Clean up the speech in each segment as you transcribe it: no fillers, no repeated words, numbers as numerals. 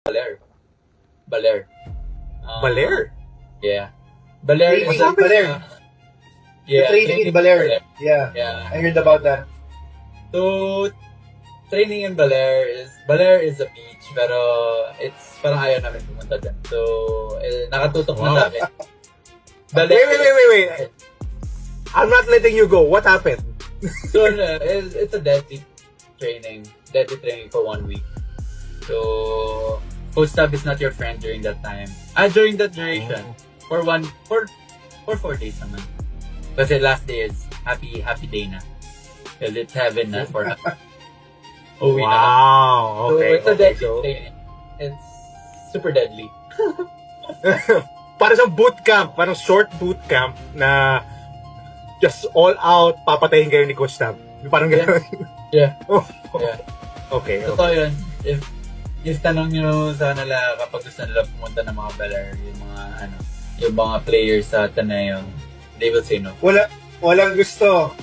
Baler. Baler. Baler? Yeah. Baler Training is a... in Baler. Yeah, Training in Baler. Yeah, Yeah. I heard about that. So, training in Baler is a beach, pero it's parang ayaw namin pumunta dyan. So, nakatutok na sa akin. Wait. I'm not letting you go. What happened? So, it's a deadly training for 1 week. So, Coach Tab is not your friend during that time. During that duration. For 4 days naman. Kasi last day is happy day na. Because it's heaven na for us. Uwi na. Wow. So, Okay. it's a deadly training. It's super deadly. Para sa bootcamp, parang short bootcamp na just all out, papatayin kayo ni Coach Tab. Parang gano'n. Yeah. Oh, Yeah. okay. Totoo yun. If tanong nyo sa nila kapag gusto nila pumunta ng mga Baler, yung mga players sa Ateneo, they will say no. Walang gusto.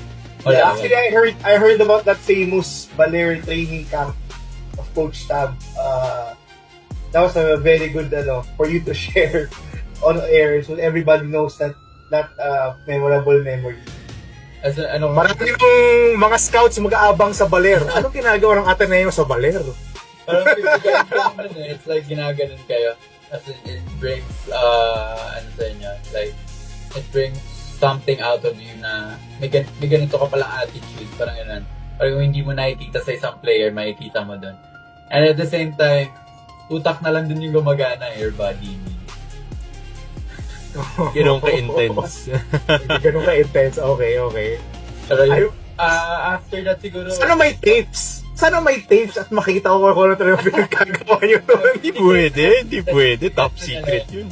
Wala. Yeah, actually, I heard about that famous Baler training camp of Coach Tab. That was a very good for you to share on air so everybody knows that memorable memory. Marami yung mga scouts mag-aabang sa Baler. Anong ginagawa ng Ateneo sa Baler? Parang it's like ginaganon kayo. As it brings, sa inyo, like, it brings something out of you na may ganito ka palang attitude, parang ganun. Parang hindi mo nakikita sa isang player, makikita mo dun. And at the same time, utak na lang dun yung gumagana, your body. Ganun ka-intense. Ganun ka-intense. Okay. Pero after that siguro... Sana may tapes at makita ko kung ano talaga pinagkagawa nyo doon. Hindi pwede. Top secret yun.